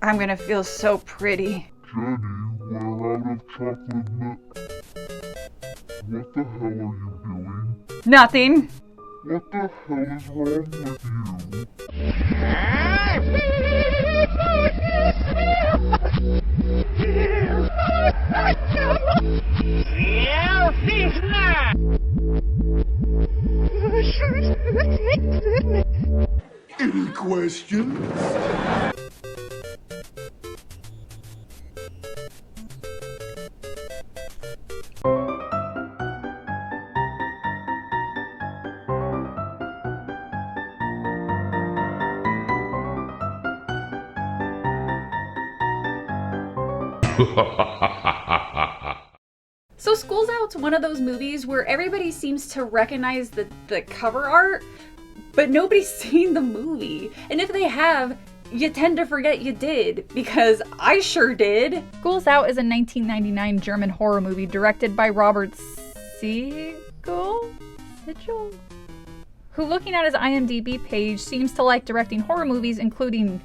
I'm gonna feel so pretty. Jenny, we're out of chocolate milk. What the hell are you doing? Nothing. What the hell is wrong with you? Any questions? So School's Out's one of those movies where everybody seems to recognize the cover art, but nobody's seen the movie. And if they have, you tend to forget you did, because I sure did. School's Out is a 1999 German horror movie directed by Robert Sigel, who, looking at his IMDb page, seems to like directing horror movies, including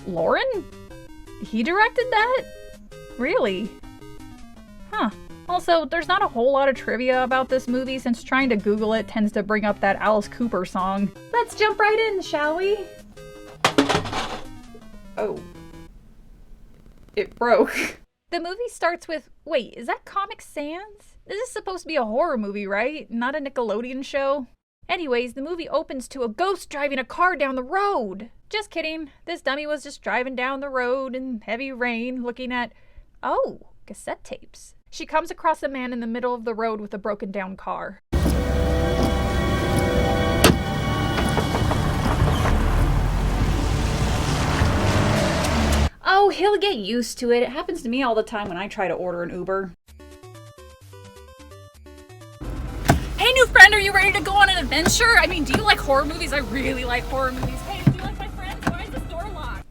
Lauren? He directed that? Really? Huh. Also, there's not a whole lot of trivia about this movie since trying to Google it tends to bring up that Alice Cooper song. Let's jump right in, shall we? Oh. It broke. The movie starts with, wait, is that Comic Sans? This is supposed to be a horror movie, right? Not a Nickelodeon show? Anyways, the movie opens to a ghost driving a car down the road. Just kidding. This dummy was just driving down the road in heavy rain looking at, oh, cassette tapes. She comes across a man in the middle of the road with a broken down car. Oh, he'll get used to it. It happens to me all the time when I try to order an Uber. Hey, new friend, are you ready to go on an adventure? I mean, do you like horror movies? I really like horror movies. Hey, do you like my friends? Why is this door locked?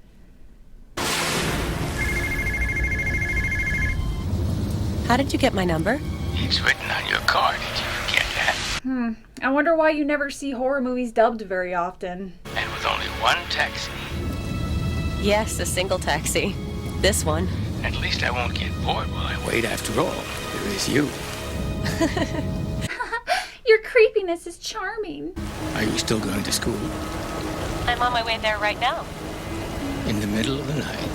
How did you get my number? It's written on your card. Did you forget that? I wonder why you never see horror movies dubbed very often. And with only one taxi. Yes, a single taxi. This one. At least I won't get bored while I wait. After all, there is you. Your creepiness is charming. Are you still going to school? I'm on my way there right now. In the middle of the night?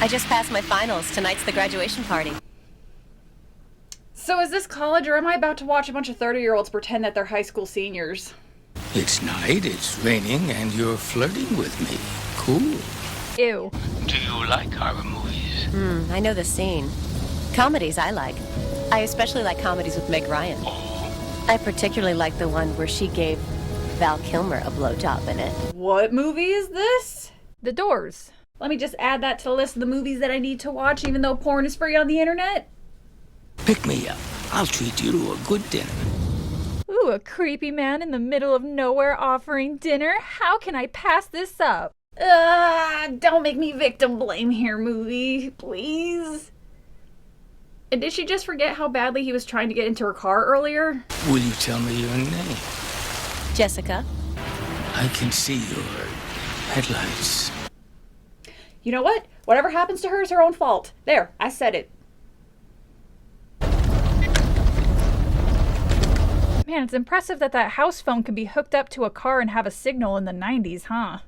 I just passed my finals. Tonight's the graduation party. So is this college, or am I about to watch a bunch of 30-year-olds pretend that they're high school seniors? It's night, it's raining, and you're flirting with me. Cool. Ew. Do you like horror movies? I know the scene. Comedies I like. I especially like comedies with Meg Ryan. Oh. I particularly like the one where she gave Val Kilmer a blowjob in it. What movie is this? The Doors. Let me just add that to the list of the movies that I need to watch, even though porn is free on the internet. Pick me up. I'll treat you to a good dinner. Ooh, a creepy man in the middle of nowhere offering dinner? How can I pass this up? Don't make me victim blame here, movie, please. And did she just forget how badly he was trying to get into her car earlier? Will you tell me your name? Jessica? I can see your headlights. You know what? Whatever happens to her is her own fault. There, I said it. Man, it's impressive that house phone can be hooked up to a car and have a signal in the 90s, huh?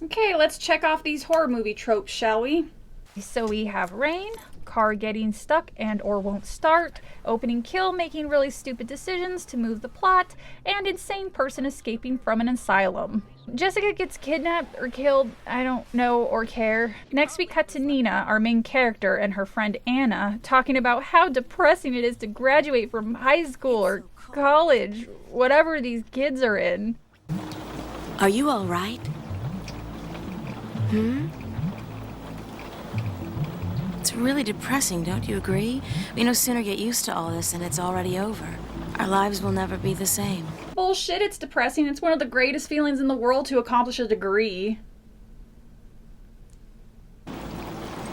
Okay, let's check off these horror movie tropes, shall we? So we have rain, car getting stuck and or won't start, opening kill making really stupid decisions to move the plot, and insane person escaping from an asylum. Jessica gets kidnapped or killed, I don't know or care. Next we cut to Nina, our main character, and her friend Anna, talking about how depressing it is to graduate from high school or college, whatever these kids are in. Are you all right? It's really depressing, don't you agree? We no sooner get used to all this and it's already over. Our lives will never be the same. Bullshit, it's depressing. It's one of the greatest feelings in the world to accomplish a degree.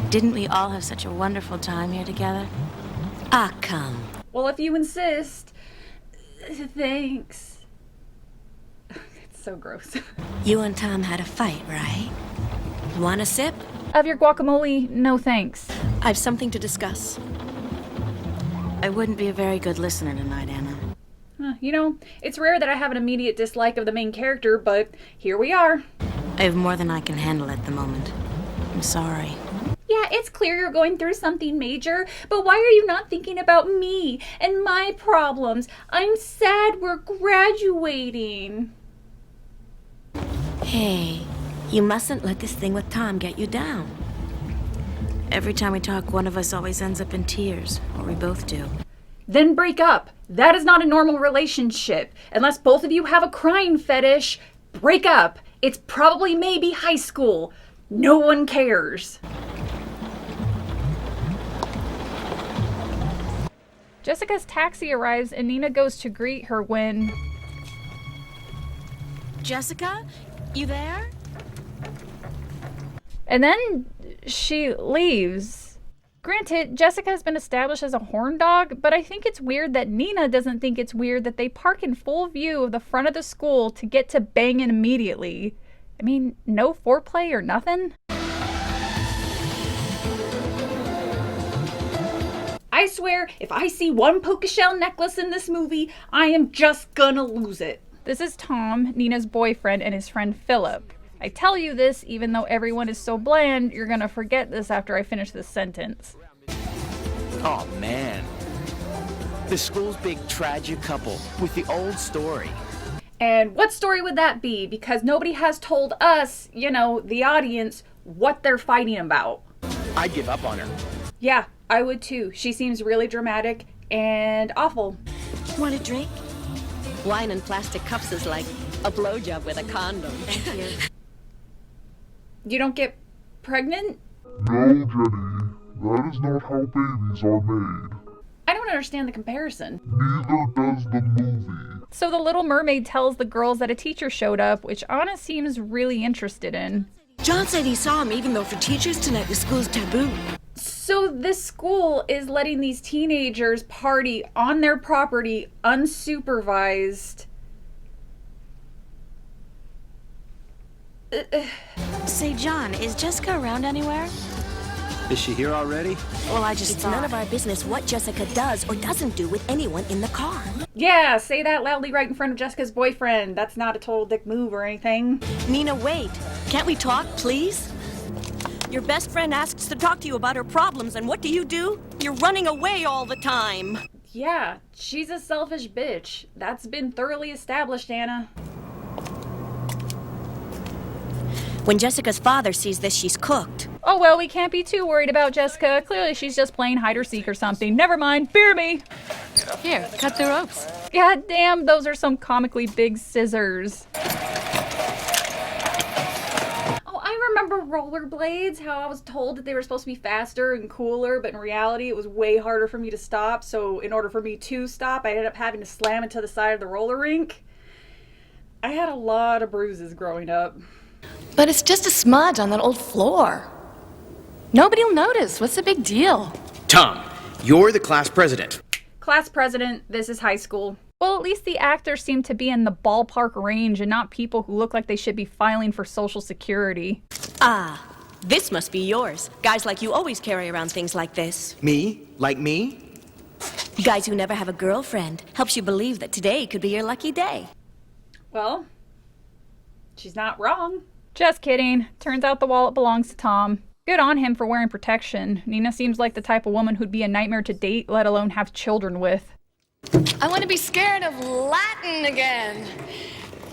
Didn't we all have such a wonderful time here together? Ah, come. Well, if you insist. Thanks. So gross. You and Tom had a fight, right? You want a sip? Of your guacamole, no thanks. I've something to discuss. I wouldn't be a very good listener tonight, Anna. You know, it's rare that I have an immediate dislike of the main character, but here we are. I have more than I can handle at the moment. I'm sorry. Yeah, it's clear you're going through something major, but why are you not thinking about me and my problems? I'm sad we're graduating. Hey, you mustn't let this thing with Tom get you down. Every time we talk, one of us always ends up in tears, or we both do. Then break up. That is not a normal relationship. Unless both of you have a crying fetish, break up. It's probably maybe high school. No one cares. Jessica's taxi arrives and Nina goes to greet her when... Jessica? You there? And then she leaves. Granted, Jessica has been established as a horn dog, but I think it's weird that Nina doesn't think it's weird that they park in full view of the front of the school to get to banging immediately. I mean, no foreplay or nothing? I swear, if I see one puka shell necklace in this movie, I am just gonna lose it. This is Tom, Nina's boyfriend, and his friend Philip. I tell you this, even though everyone is so bland, you're gonna forget this after I finish this sentence. Oh man. The school's big tragic couple with the old story. And what story would that be? Because nobody has told us, you know, the audience, what they're fighting about. I'd give up on her. Yeah, I would too. She seems really dramatic and awful. Want a drink? Wine in plastic cups is like a blowjob with a condom. Thank you. You don't get pregnant? No, Jenny. That is not how babies are made. I don't understand the comparison. Neither does the movie. So the Little Mermaid tells the girls that a teacher showed up, which Anna seems really interested in. John said he saw him, even though for teachers tonight the school's taboo. So this school is letting these teenagers party on their property unsupervised. Say, John, is Jessica around anywhere? Is she here already? Well, I just It's thought... none of our business what Jessica does or doesn't do with anyone in the car. Yeah, say that loudly right in front of Jessica's boyfriend. That's not a total dick move or anything. Nina, wait. Can't we talk, please? Your best friend asks to talk to you about her problems, and what do? You're running away all the time. Yeah, she's a selfish bitch. That's been thoroughly established, Anna. When Jessica's father sees this, she's cooked. Oh well, we can't be too worried about Jessica. Clearly she's just playing hide or seek or something. Never mind, fear me. Here, cut the ropes. God damn, those are some comically big scissors. Oh, I remember rollerblades, how I was told that they were supposed to be faster and cooler, but in reality it was way harder for me to stop, so in order for me to stop, I ended up having to slam into the side of the roller rink. I had a lot of bruises growing up. But it's just a smudge on that old floor. Nobody'll notice. What's the big deal? Tom, you're the class president. Class president, this is high school. Well, at least the actors seem to be in the ballpark range and not people who look like they should be filing for Social Security. Ah, this must be yours. Guys like you always carry around things like this. Me? Like me? Guys who never have a girlfriend. Helps you believe that today could be your lucky day. Well, she's not wrong. Just kidding. Turns out the wallet belongs to Tom. Good on him for wearing protection. Nina seems like the type of woman who'd be a nightmare to date, let alone have children with. I want to be scared of Latin again.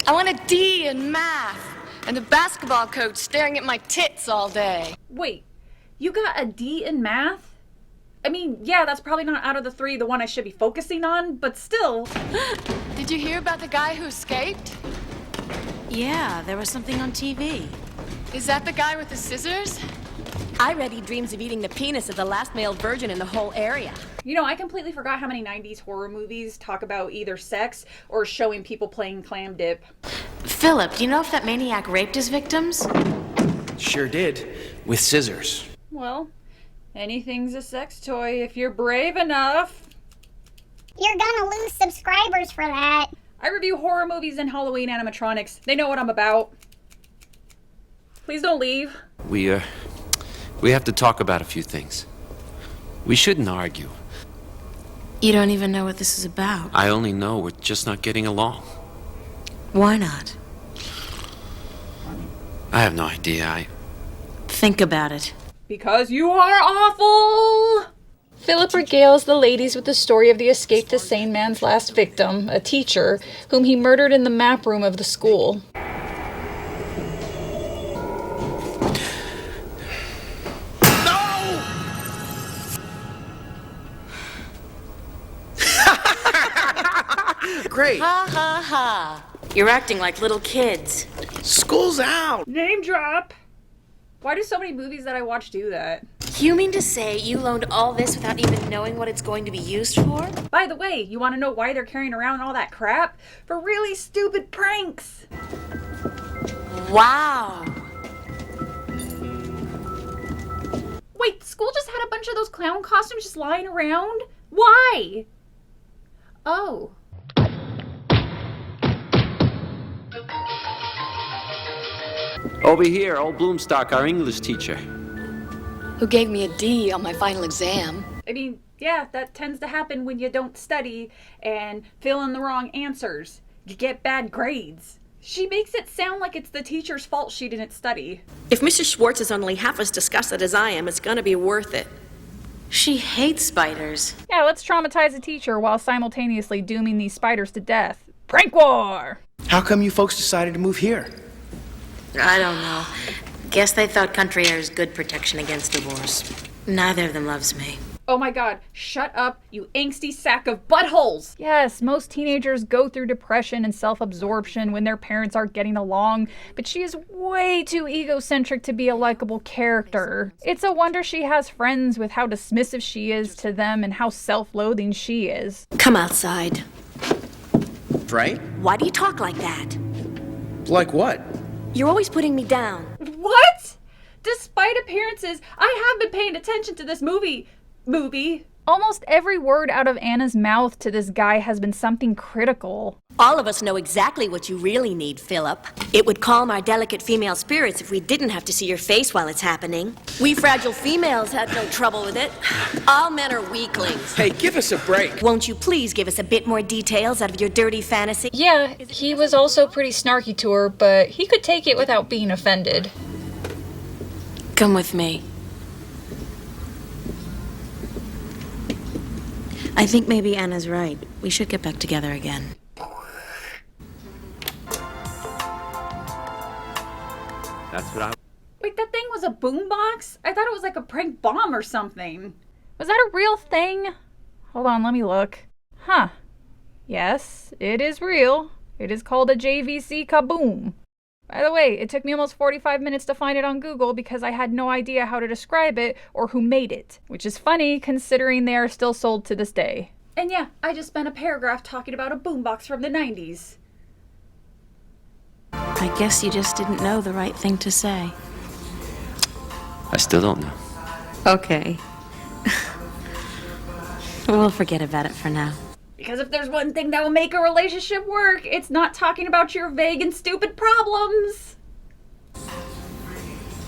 I want a D in math. And a basketball coach staring at my tits all day. Wait, you got a D in math? I mean, yeah, that's probably not out of the three the one I should be focusing on, but still. Did you hear about the guy who escaped? Yeah, there was something on TV. Is that the guy with the scissors? I read he dreams of eating the penis of the last male virgin in the whole area. You know, I completely forgot how many 90s horror movies talk about either sex or showing people playing clam dip. Philip, do you know if that maniac raped his victims? Sure did. With scissors. Well, anything's a sex toy if you're brave enough. You're gonna lose subscribers for that. I review horror movies and Halloween animatronics. They know what I'm about. Please don't leave. We have to talk about a few things. We shouldn't argue. You don't even know what this is about. I only know we're just not getting along. Why not? I have no idea. Think about it. Because you are awful! Philip regales the ladies with the story of the escaped insane man's last victim, a teacher, whom he murdered in the map room of the school. Great. Ha ha ha. You're acting like little kids. School's out. Name drop! Why do so many movies that I watch do that? You mean to say you loaned all this without even knowing what it's going to be used for? By the way, you want to know why they're carrying around all that crap? For really stupid pranks! Wow. Wait, the school just had a bunch of those clown costumes just lying around? Why? Oh. Over here, old Bloomstock, our English teacher. Who gave me a D on my final exam. I mean, yeah, that tends to happen when you don't study and fill in the wrong answers. You get bad grades. She makes it sound like it's the teacher's fault she didn't study. If Mr. Schwartz is only half as disgusted as I am, it's gonna be worth it. She hates spiders. Yeah, let's traumatize a teacher while simultaneously dooming these spiders to death. Prank war! How come you folks decided to move here? I don't know. Guess they thought country air is good protection against divorce. Neither of them loves me. Oh my god, shut up, you angsty sack of buttholes! Yes, most teenagers go through depression and self-absorption when their parents aren't getting along, but she is way too egocentric to be a likable character. It's a wonder she has friends with how dismissive she is to them and how self-loathing she is. Come outside. Right? Why do you talk like that? Like what? You're always putting me down. What? Despite appearances, I have been paying attention to this movie. Almost every word out of Anna's mouth to this guy has been something critical. All of us know exactly what you really need, Philip. It would calm our delicate female spirits if we didn't have to see your face while it's happening. We fragile females had no trouble with it. All men are weaklings. Hey, give us a break. Won't you please give us a bit more details out of your dirty fantasy? Yeah, he was also pretty snarky to her, but he could take it without being offended. Come with me. I think maybe Anna's right. We should get back together again. That's what I... Wait, that thing was a boombox? I thought it was like a prank bomb or something. Was that a real thing? Hold on, let me look. Huh. Yes, it is real. It is called a JVC Kaboom. By the way, it took me almost 45 minutes to find it on Google because I had no idea how to describe it or who made it, which is funny considering they are still sold to this day. And yeah, I just spent a paragraph talking about a boombox from the 90s. I guess you just didn't know the right thing to say. I still don't know. Okay. We'll forget about it for now. Because if there's one thing that will make a relationship work, it's not talking about your vague and stupid problems.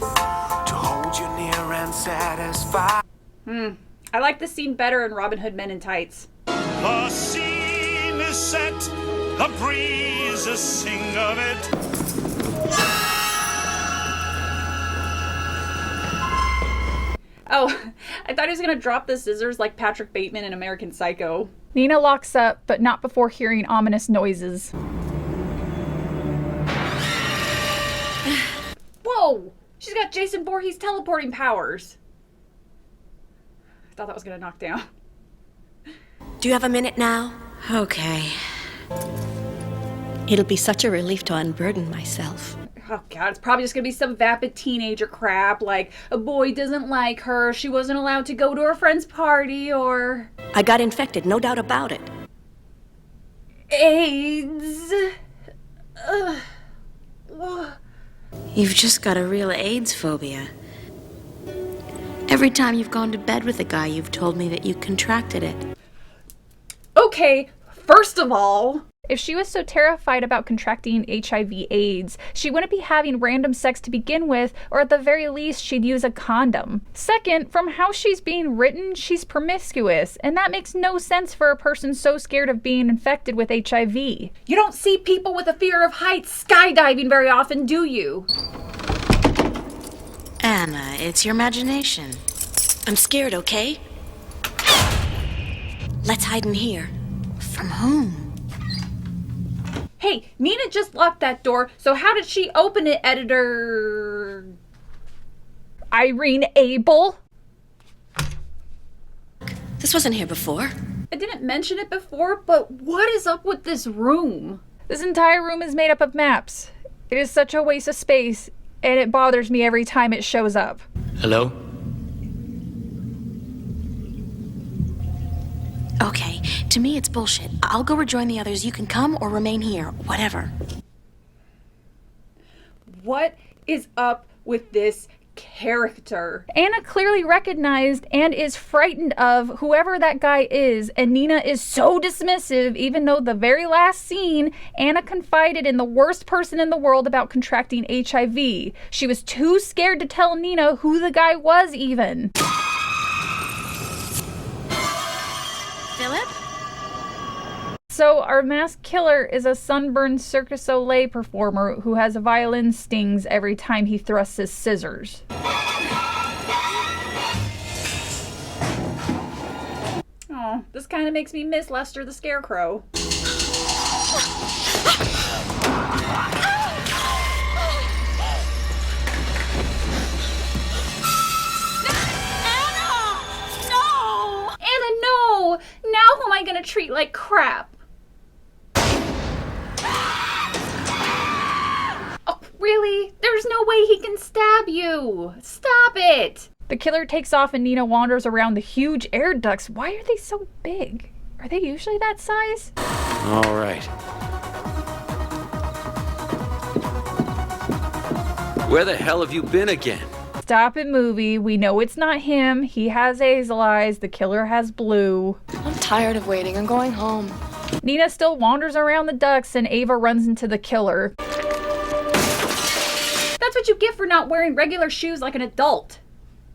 To hold you near and satisfy. I like this scene better in Robin Hood Men in Tights. The scene is set, the breezes sing of it. Oh, I thought he was gonna drop the scissors like Patrick Bateman in American Psycho. Nina locks up, but not before hearing ominous noises. Whoa! She's got Jason Voorhees teleporting powers. I thought that was gonna knock down. Do you have a minute now? Okay. It'll be such a relief to unburden myself. Oh god, it's probably just gonna be some vapid teenager crap, like a boy doesn't like her, she wasn't allowed to go to her friend's party, or... I got infected, no doubt about it. AIDS... You've just got a real AIDS phobia. Every time you've gone to bed with a guy, you've told me that you contracted it. Okay, first of all, If she was so terrified about contracting HIV/AIDS, she wouldn't be having random sex to begin with, or at the very least, she'd use a condom. Second, from how she's being written, she's promiscuous, and that makes no sense for a person so scared of being infected with HIV. You don't see people with a fear of heights skydiving very often, do you? Anna, it's your imagination. I'm scared, okay? Let's hide in here. From whom? Hey, Nina just locked that door, so how did she open it, editor... Irene Abel? This wasn't here before. I didn't mention it before, but what is up with this room? This entire room is made up of maps. It is such a waste of space, and it bothers me every time it shows up. Hello? Okay, to me it's bullshit. I'll go rejoin the others. You can come or remain here. Whatever. What is up with this character? Anna clearly recognized and is frightened of whoever that guy is, and Nina is so dismissive, even though the very last scene, Anna confided in the worst person in the world about contracting HIV. She was too scared to tell Nina who the guy was even. Philip? So our masked killer is a sunburned Cirque du Soleil performer who has violin stings every time he thrusts his scissors. Oh, this kind of makes me miss Lester the Scarecrow. Anna, no! Now who am I gonna treat like crap? Oh, really? There's no way he can stab you! Stop it! The killer takes off and Nina wanders around the huge air ducts. Why are they so big? Are they usually that size? All right. Where the hell have you been again? Stop it, movie. We know it's not him. He has hazel eyes. The killer has blue. I'm tired of waiting. I'm going home. Nina still wanders around the ducts and Ava runs into the killer. That's what you get for not wearing regular shoes like an adult.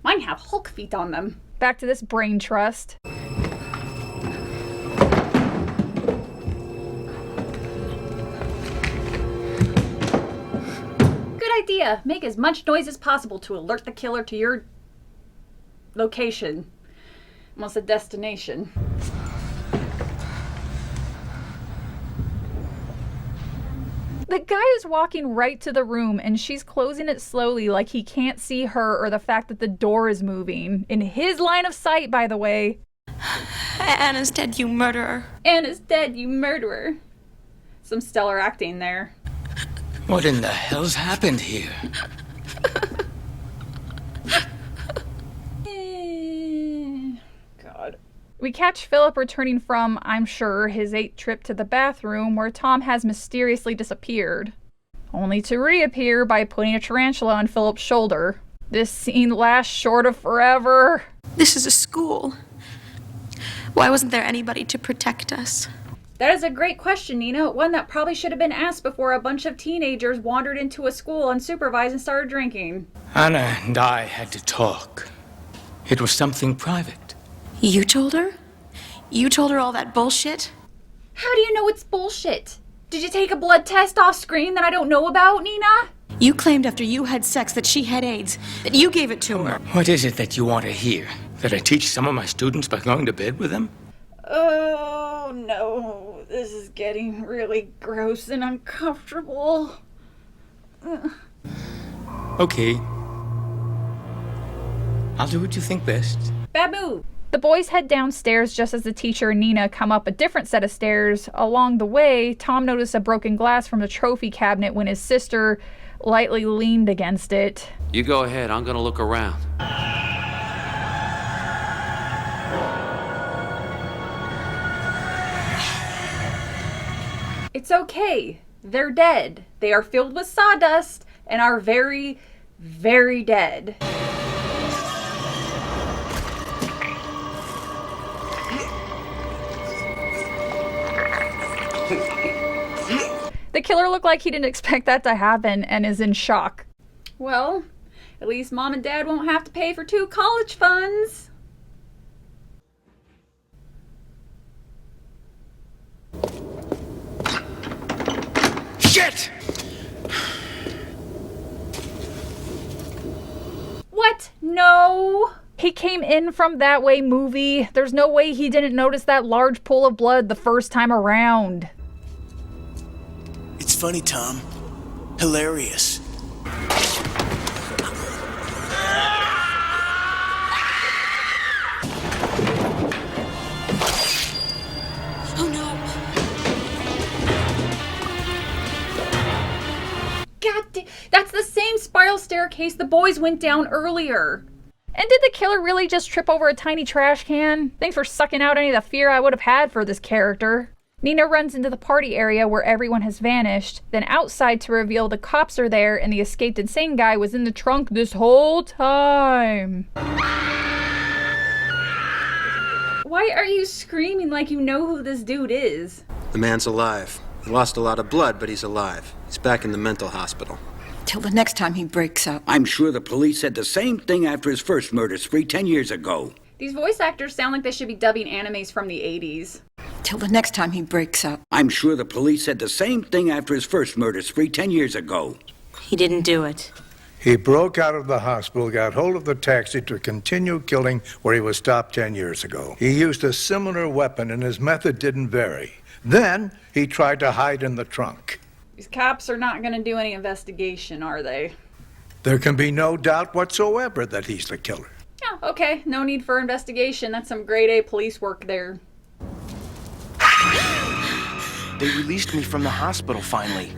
Mine have Hulk feet on them. Back to this brain trust. Good idea. Make as much noise as possible to alert the killer to your location. Almost a destination. The guy is walking right to the room and she's closing it slowly like he can't see her or the fact that the door is moving. In his line of sight, by the way. Anna's dead, you murderer. Anna's dead, you murderer. Some stellar acting there. What in the hell's happened here? God. We catch Philip returning from, I'm sure, his 8th trip to the bathroom where Tom has mysteriously disappeared. Only to reappear by putting a tarantula on Philip's shoulder. This scene lasts short of forever. This is a school. Why wasn't there anybody to protect us? That is a great question, Nina. One that probably should have been asked before a bunch of teenagers wandered into a school unsupervised and started drinking. Anna and I had to talk. It was something private. You told her? You told her all that bullshit? How do you know it's bullshit? Did you take a blood test off screen that I don't know about, Nina? You claimed after you had sex that she had AIDS, that you gave it to her. What is it that you want to hear? That I teach some of my students by going to bed with them? Oh, no. This is getting really gross and uncomfortable. Okay. I'll do what you think best. Bad move. The boys head downstairs just as the teacher and Nina come up a different set of stairs. Along the way, Tom noticed a broken glass from the trophy cabinet when his sister lightly leaned against it. You go ahead. I'm gonna look around. It's okay. They're dead. They are filled with sawdust and are very, very dead. The killer looked like he didn't expect that to happen and is in shock. Well, at least Mom and Dad won't have to pay for 2 college funds. Shit! What? No. He came in from That Way movie. There's no way he didn't notice that large pool of blood the first time around. It's funny, Tom. Hilarious. Oh no. God, that's the same spiral staircase the boys went down earlier. And did the killer really just trip over a tiny trash can? Thanks for sucking out any of the fear I would have had for this character. Nina runs into the party area where everyone has vanished, then outside to reveal the cops are there and the escaped insane guy was in the trunk this whole time. Why are you screaming like you know who this dude is? The man's alive. He lost a lot of blood, but he's alive. He's back in the mental hospital. Till the next time he breaks up. I'm sure the police said the same thing after his first murder spree 10 years ago. These voice actors sound like they should be dubbing animes from the 80s. Till the next time he breaks up. I'm sure the police said the same thing after his first murder spree 10 years ago. He didn't do it. He broke out of the hospital, got hold of the taxi to continue killing where he was stopped 10 years ago. He used a similar weapon and his method didn't vary. Then he tried to hide in the trunk. These cops are not going to do any investigation, are they? There can be no doubt whatsoever that he's the killer. Oh, okay. No need for investigation. That's some grade A police work there. They released me from the hospital finally.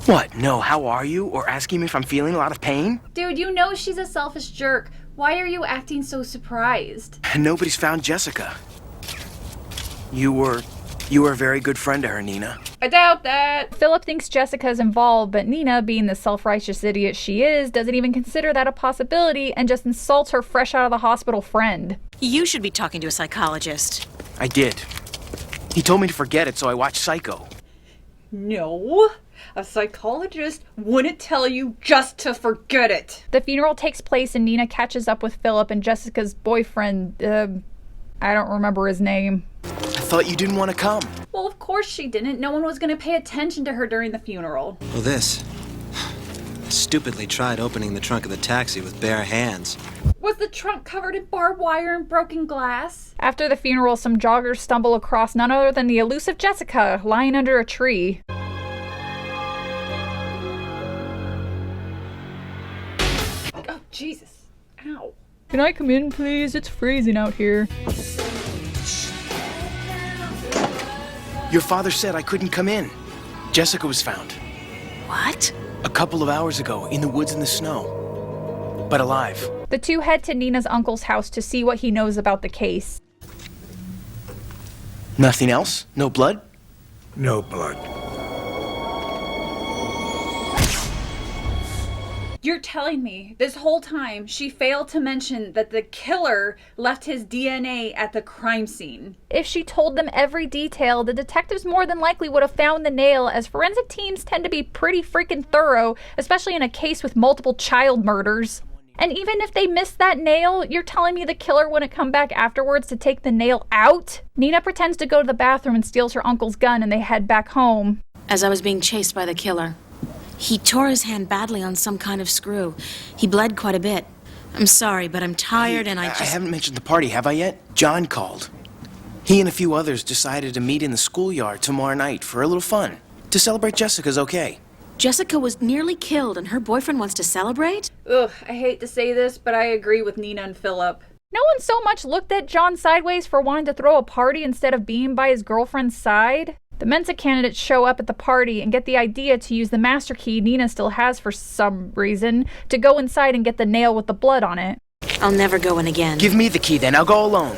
What? No, how are you? Or asking me if I'm feeling a lot of pain? Dude, you know she's a selfish jerk. Why are you acting so surprised? And nobody's found Jessica. You were a very good friend to her, Nina. I doubt that. Philip thinks Jessica's involved, but Nina, being the self-righteous idiot she is, doesn't even consider that a possibility and just insults her fresh out of the hospital friend. You should be talking to a psychologist. I did. He told me to forget it, so I watched Psycho. No, a psychologist wouldn't tell you just to forget it. The funeral takes place and Nina catches up with Philip and Jessica's boyfriend, I don't remember his name. I thought you didn't want to come. Well, of course she didn't. No one was going to pay attention to her during the funeral. Well, this. I stupidly tried opening the trunk of the taxi with bare hands. Was the trunk covered in barbed wire and broken glass? After the funeral, some joggers stumble across none other than the elusive Jessica, lying under a tree. Oh, Jesus. Ow. Can I come in, please? It's freezing out here. Your father said I couldn't come in. Jessica was found. What? A couple of hours ago, in the woods in the snow. But alive. The two head to Nina's uncle's house to see what he knows about the case. Nothing else? No blood? No blood. You're telling me this whole time she failed to mention that the killer left his DNA at the crime scene. If she told them every detail, the detectives more than likely would have found the nail, as forensic teams tend to be pretty freaking thorough, especially in a case with multiple child murders. And even if they missed that nail, you're telling me the killer wouldn't come back afterwards to take the nail out? Nina pretends to go to the bathroom and steals her uncle's gun and they head back home. As I was being chased by the killer, he tore his hand badly on some kind of screw. He bled quite a bit. I'm sorry, but I'm tired and I haven't mentioned the party, have I yet? John called. He and a few others decided to meet in the schoolyard tomorrow night for a little fun. To celebrate Jessica's okay. Jessica was nearly killed and her boyfriend wants to celebrate? Ugh, I hate to say this, but I agree with Nina and Philip. No one so much looked at John sideways for wanting to throw a party instead of being by his girlfriend's side. The Mensa candidates show up at the party and get the idea to use the master key Nina still has for some reason to go inside and get the nail with the blood on it. I'll never go in again. Give me the key then, I'll go alone.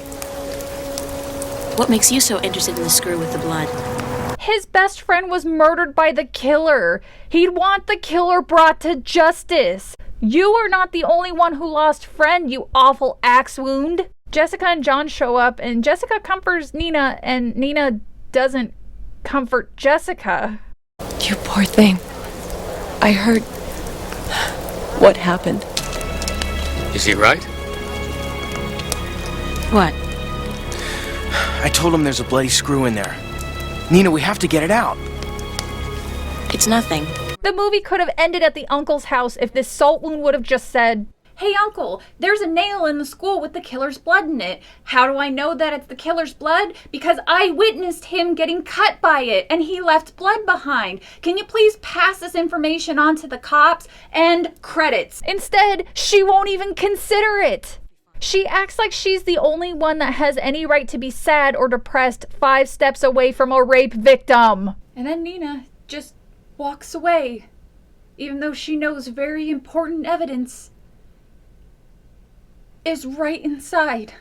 What makes you so interested in the screw with the blood? His best friend was murdered by the killer. He'd want the killer brought to justice. You are not the only one who lost friend, you awful axe wound. Jessica and John show up and Jessica comforts Nina and Nina doesn't comfort Jessica. You You poor thing. I heard what happened. Is he right? What? I told him there's a bloody screw in there. Nina, we have to get it out. It's nothing. The movie could have ended at the uncle's house if this salt wound would have just said, "Hey uncle, there's a nail in the school with the killer's blood in it. How do I know that it's the killer's blood? Because I witnessed him getting cut by it and he left blood behind. Can you please pass this information on to the cops?" And credits. Instead, she won't even consider it. She acts like she's the only one that has any right to be sad or depressed 5 steps away from a rape victim. And then Nina just walks away, even though she knows very important evidence is right inside.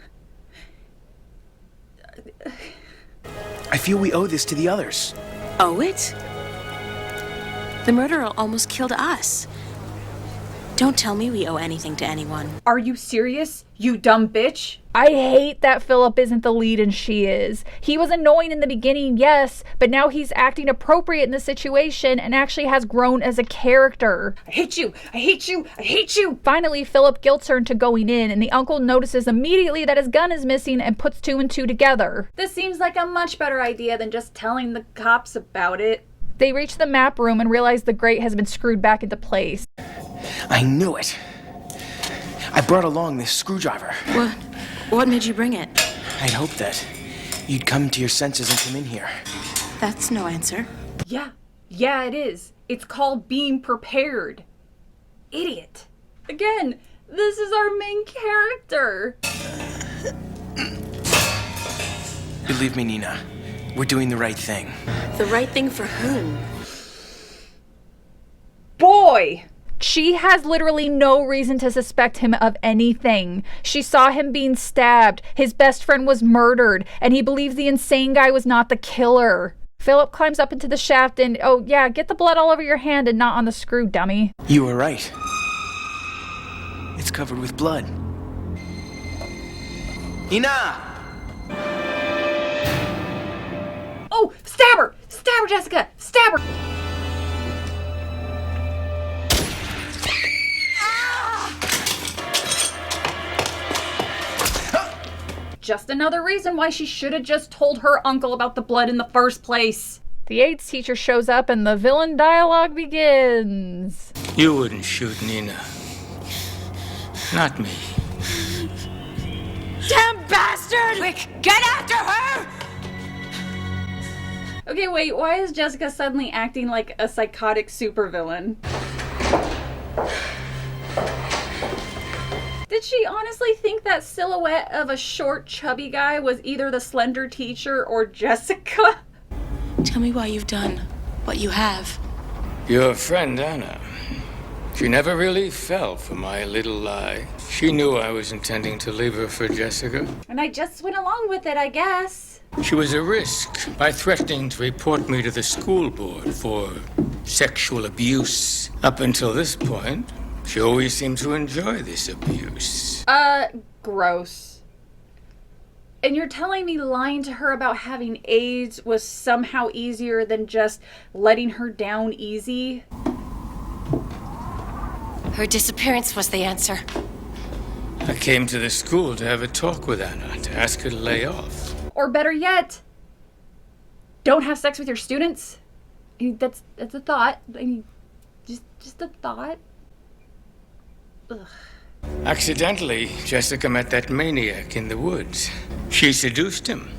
I feel we owe this to the others. Owe it? The murderer almost killed us. Don't tell me we owe anything to anyone. Are you serious, you dumb bitch? I hate that Philip isn't the lead and she is. He was annoying in the beginning, yes, but now he's acting appropriate in the situation and actually has grown as a character. I hate you, I hate you, I hate you! Finally, Philip guilts her into going in, and the uncle notices immediately that his gun is missing and puts 2 and 2 together. This seems like a much better idea than just telling the cops about it. They reach the map room and realize the grate has been screwed back into place. I knew it. I brought along this screwdriver. What made you bring it? I'd hoped that you'd come to your senses and come in here. That's no answer. Yeah, it is. It's called being prepared. Idiot. Again, this is our main character. Believe me, Nina, we're doing the right thing. The right thing for whom? Boy! She has literally no reason to suspect him of anything. She saw him being stabbed, his best friend was murdered, and he believes the insane guy was not the killer. Philip climbs up into the shaft and, oh yeah, get the blood all over your hand and not on the screw, dummy. You were right. It's covered with blood. Nina! Oh, stab her! Stab her, Jessica! Stab her! Just another reason why she should have just told her uncle about the blood in the first place. The AIDS teacher shows up and the villain dialogue begins. You wouldn't shoot Nina. Not me. Damn bastard! Quick, get after her! Okay, wait, why is Jessica suddenly acting like a psychotic supervillain? Did she honestly think that silhouette of a short, chubby guy was either the slender teacher or Jessica? Tell me why you've done what you have. Your friend Anna. She never really fell for my little lie. She knew I was intending to leave her for Jessica. And I just went along with it, I guess. She was a risk by threatening to report me to the school board for sexual abuse. Up until this point, she always seemed to enjoy this abuse. Gross. And you're telling me lying to her about having AIDS was somehow easier than just letting her down easy? Her disappearance was the answer. I came to the school to have a talk with Anna, to ask her to lay off. Or better yet, don't have sex with your students? I mean, that's a thought. I mean, just a thought. Ugh. Accidentally, Jessica met that maniac in the woods. She seduced him.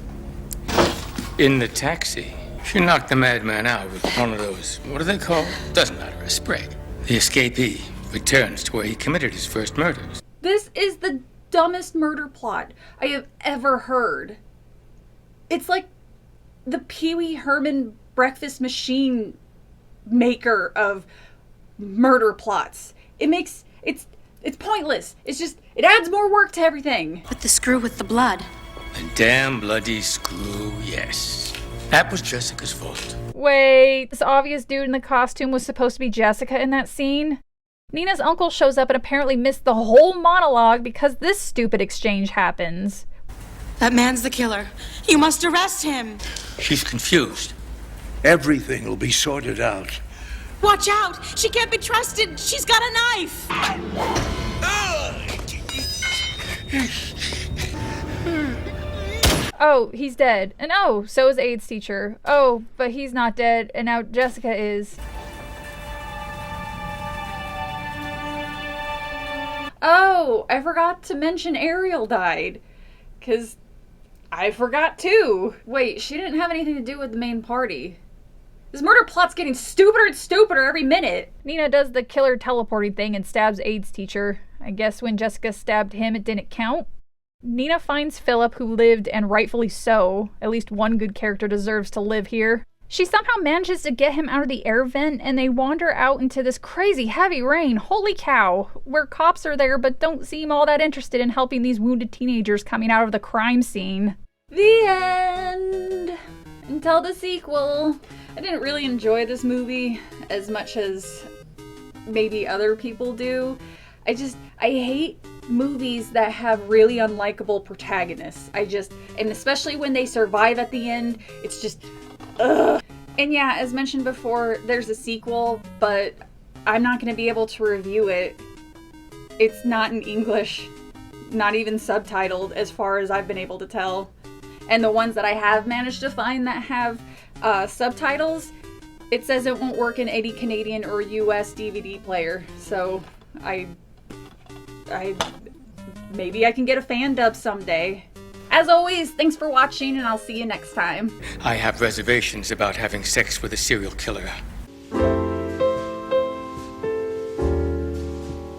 In the taxi, she knocked the madman out with one of those, what do they call? Doesn't matter, a spray. The escapee returns to where he committed his first murders. This is the dumbest murder plot I have ever heard. It's like the Pee Wee Herman breakfast machine maker of murder plots. It's pointless. It adds more work to everything. But the screw with the blood. The damn bloody screw, yes. That was Jessica's fault. Wait, this obvious dude in the costume was supposed to be Jessica in that scene? Nina's uncle shows up and apparently missed the whole monologue because this stupid exchange happens. That man's the killer. You must arrest him. She's confused. Everything will be sorted out. Watch out! She can't be trusted! She's got a knife! Oh, he's dead. And oh, so is Aiden's teacher. Oh, but he's not dead, and now Jessica is. Oh, I forgot to mention Ariel died. 'Cause I forgot too. Wait, she didn't have anything to do with the main party. This murder plot's getting stupider and stupider every minute. Nina does the killer teleporting thing and stabs Aiden's teacher. I guess when Jessica stabbed him, it didn't count. Nina finds Philip, who lived, and rightfully so. At least one good character deserves to live here. She somehow manages to get him out of the air vent, and they wander out into this crazy heavy rain, holy cow, where cops are there but don't seem all that interested in helping these wounded teenagers coming out of the crime scene. The end! Until the sequel. I didn't really enjoy this movie as much as maybe other people do. I hate movies that have really unlikable protagonists. And especially when they survive at the end, it's just, ugh. And yeah, as mentioned before, there's a sequel, but I'm not going to be able to review it. It's not in English, not even subtitled as far as I've been able to tell. And the ones that I have managed to find that have subtitles, it says it won't work in any Canadian or US DVD player. So maybe I can get a fan dub someday. As always, thanks for watching, and I'll see you next time. I have reservations about having sex with a serial killer.